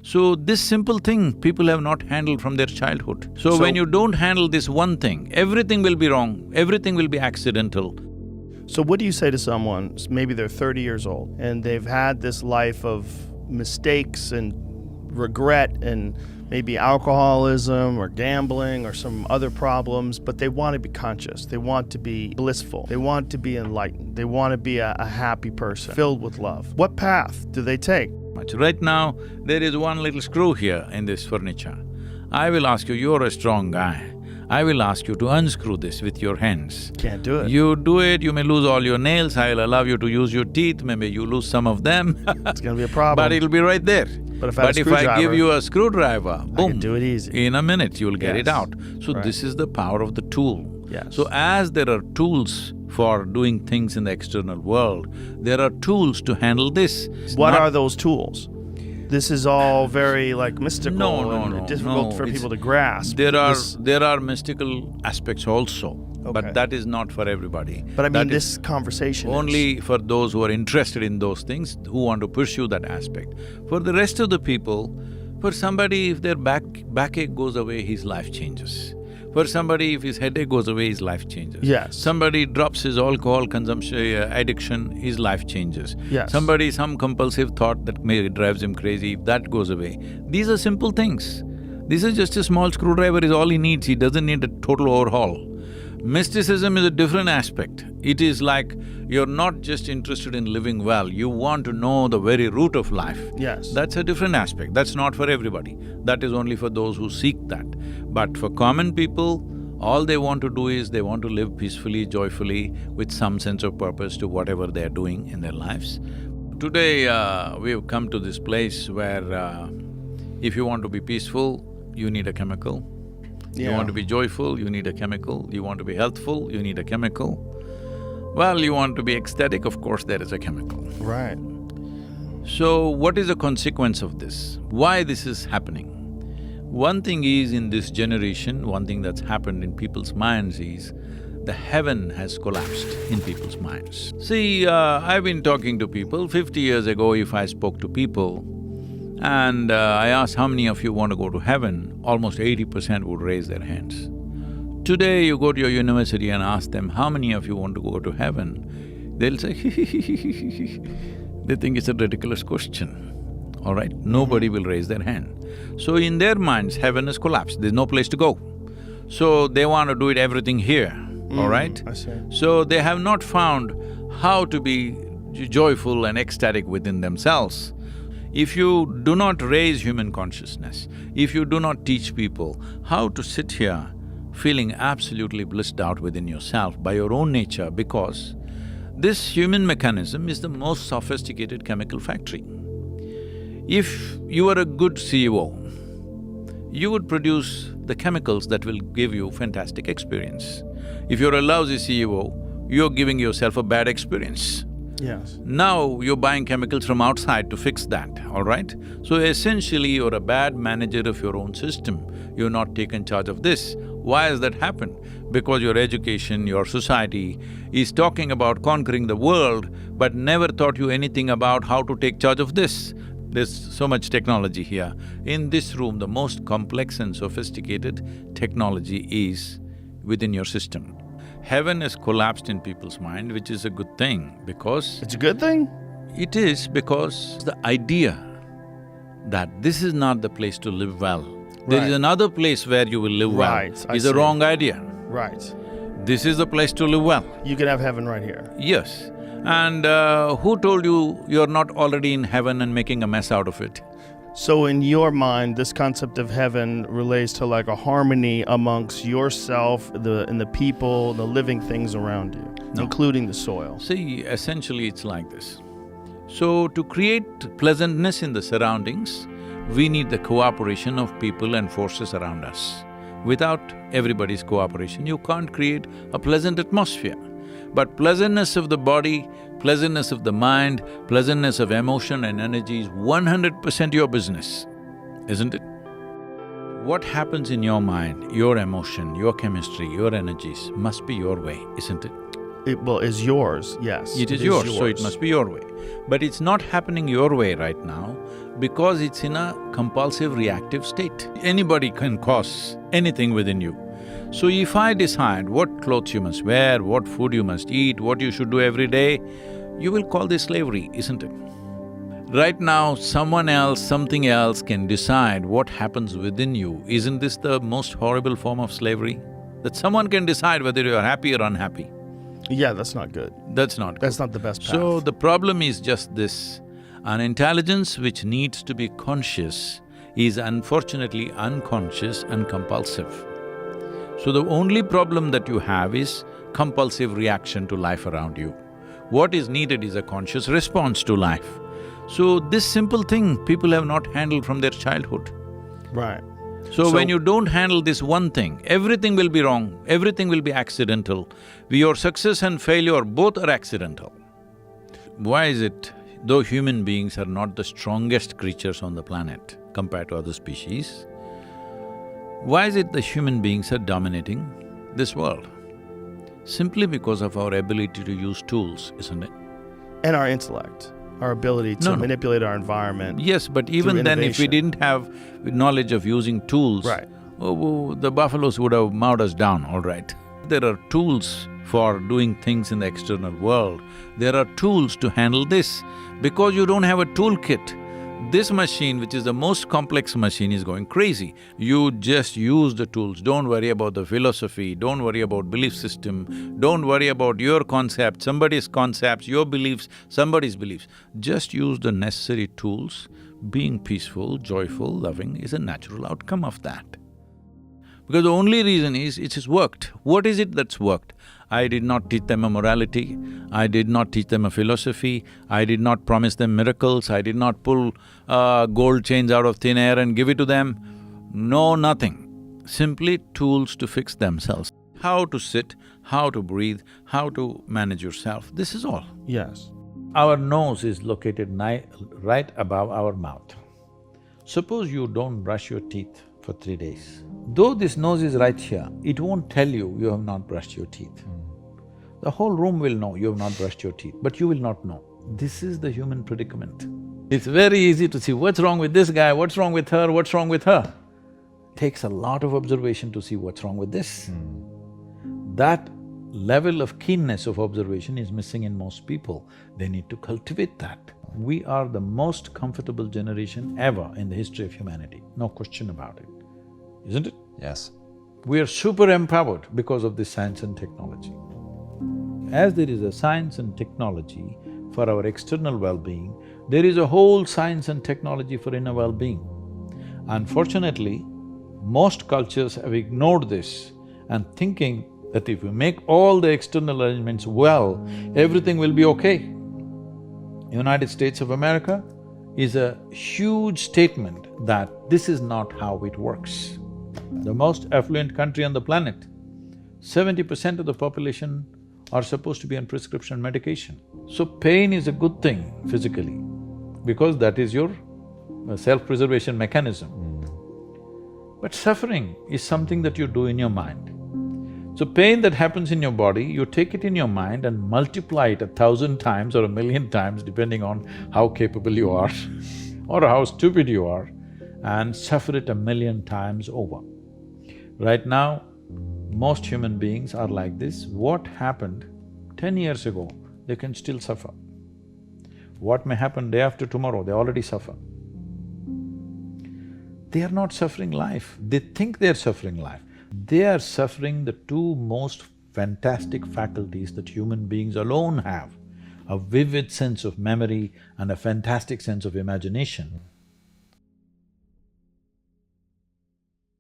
So this simple thing people have not handled from their childhood. So when you don't handle this one thing, everything will be wrong, everything will be accidental. So what do you say to someone, maybe they're 30 years old, and they've had this life of mistakes and regret and maybe alcoholism or gambling or some other problems, but they want to be conscious, they want to be blissful, they want to be enlightened, they want to be a happy person, filled with love. What path do they take? Right now, there is one little screw here in this furniture. I will ask you, you're a strong guy, I will ask you to unscrew this with your hands. Can't do it. You do it, you may lose all your nails, I will allow you to use your teeth, maybe you lose some of them It's gonna be a problem. but it'll be right there. But if I give you a screwdriver, boom, I can do it easy. in a minute you'll get it Yes. out. So Right. this is the power of the tool. Yes. So as there are tools for doing things in the external world, there are tools to handle this. What are those tools? This is all very like mystical No, difficult for people to grasp. There are mystical aspects also, Okay. but that is not for everybody. But I mean, That is this conversation only for those who are interested in those things, who want to pursue that aspect. For the rest of the people, for somebody, if their backache goes away, his life changes. For somebody, if his headache goes away, his life changes. Yes. Somebody drops his alcohol consumption, addiction, his life changes. Yes. Somebody, some compulsive thought that may drives him crazy, if that goes away. These are simple things. This is just a small screwdriver is all he needs, he doesn't need a total overhaul. Mysticism is a different aspect. It is like you're not just interested in living well, you want to know the very root of life. Yes. That's a different aspect, that's not for everybody. That is only for those who seek that. But for common people, all they want to do is they want to live peacefully, joyfully, with some sense of purpose to whatever they're doing in their lives. Today, we've come to this place where if you want to be peaceful, you need a chemical. You want to be joyful, you need a chemical. You want to be healthful, you need a chemical. Well, you want to be ecstatic, of course there is a chemical. Right. So, what is the consequence of this? Why this is happening? One thing is, in this generation, one thing that's happened in people's minds is, the heaven has collapsed in people's minds. See, I've been talking to people. 50 years ago, if I spoke to people and I asked how many of you want to go to heaven, almost 80% would raise their hands. Today, you go to your university and ask them, how many of you want to go to heaven? They'll say, they think it's a ridiculous question, all right? Nobody will raise their hand. So in their minds, heaven has collapsed, there's no place to go. So they want to do it everything here, all right? I see. So they have not found how to be joyful and ecstatic within themselves. If you do not raise human consciousness, if you do not teach people how to sit here feeling absolutely blissed out within yourself by your own nature, because this human mechanism is the most sophisticated chemical factory. If you are a good CEO, you would produce the chemicals that will give you fantastic experience. If you're a lousy CEO, you're giving yourself a bad experience. Yes. Now you're buying chemicals from outside to fix that, all right? So essentially, you're a bad manager of your own system. You're not taken charge of this. Why has that happened? Because your education, your society is talking about conquering the world, but never taught you anything about how to take charge of this. There's so much technology here. In this room, the most complex and sophisticated technology is within your system. Heaven has collapsed in people's mind, which is a good thing, because… It's a good thing? It is because the idea that this is not the place to live well, there is another place where you will live well, is a wrong idea. Right. This is the place to live well. You can have heaven right here. Yes. And who told you you're not already in heaven and making a mess out of it? So in your mind, this concept of heaven relates to like a harmony amongst yourself, and the people, the living things around you, including the soil. See, essentially it's like this. So to create pleasantness in the surroundings, we need the cooperation of people and forces around us. Without everybody's cooperation, you can't create a pleasant atmosphere. But pleasantness of the body, pleasantness of the mind, pleasantness of emotion and energy is 100% your business, isn't it? What happens in your mind, your emotion, your chemistry, your energies must be your way, isn't it? is yours, yes. It is yours, so it must be your way. But it's not happening your way right now because it's in a compulsive reactive state. Anybody can cause anything within you. So if I decide what clothes you must wear, what food you must eat, what you should do every day, you will call this slavery, isn't it? Right now, someone else, something else can decide what happens within you. Isn't this the most horrible form of slavery? That someone can decide whether you are happy or unhappy. Yeah, that's not good. That's not good. That's not the best path. So the problem is just this, an intelligence which needs to be conscious is unfortunately unconscious and compulsive. So the only problem that you have is compulsive reaction to life around you. What is needed is a conscious response to life. So this simple thing people have not handled from their childhood. Right. So when you don't handle this one thing, everything will be wrong, everything will be accidental. Your success and failure both are accidental. Why is it, though human beings are not the strongest creatures on the planet compared to other species, why is it the human beings are dominating this world? Simply because of our ability to use tools, isn't it? And our intellect, our ability to manipulate our environment. Yes, but even then, if we didn't have knowledge of using tools, right. The buffaloes would have mowed us down, all right. There are tools for doing things in the external world. There are tools to handle this. Because you don't have a toolkit, this machine, which is the most complex machine, is going crazy. You just use the tools, don't worry about the philosophy, don't worry about belief system, don't worry about your concept, somebody's concepts, your beliefs, somebody's beliefs. Just use the necessary tools. Being peaceful, joyful, loving is a natural outcome of that. Because the only reason is it has worked. What is it that's worked? I did not teach them a morality, I did not teach them a philosophy, I did not promise them miracles, I did not pull gold chains out of thin air and give it to them. No, nothing. Simply tools to fix themselves. How to sit, how to breathe, how to manage yourself, this is all. Yes. Our nose is located right above our mouth. Suppose you don't brush your teeth for 3 days. Though this nose is right here, it won't tell you you have not brushed your teeth. The whole room will know you have not brushed your teeth, but you will not know. This is the human predicament. It's very easy to see what's wrong with this guy, what's wrong with her, what's wrong with her. Takes a lot of observation to see what's wrong with this. That level of keenness of observation is missing in most people. They need to cultivate that. We are the most comfortable generation ever in the history of humanity, no question about it, isn't it? Yes. We are super empowered because of this science and technology. As there is a science and technology for our external well-being, there is a whole science and technology for inner well-being. Unfortunately, most cultures have ignored this and thinking that if we make all the external arrangements well, everything will be okay. United States of America is a huge statement that this is not how it works. The most affluent country on the planet, 70% of the population are supposed to be on prescription medication. So pain is a good thing physically, because that is your self-preservation mechanism. But suffering is something that you do in your mind. So pain that happens in your body, you take it in your mind and multiply it 1,000 times or 1,000,000 times depending on how capable you are or how stupid you are, and suffer it 1,000,000 times over. Right now, most human beings are like this. What happened 10 years ago, they can still suffer. What may happen day after tomorrow, they already suffer. They are not suffering life, they think they are suffering life. They are suffering the two most fantastic faculties that human beings alone have, a vivid sense of memory and a fantastic sense of imagination.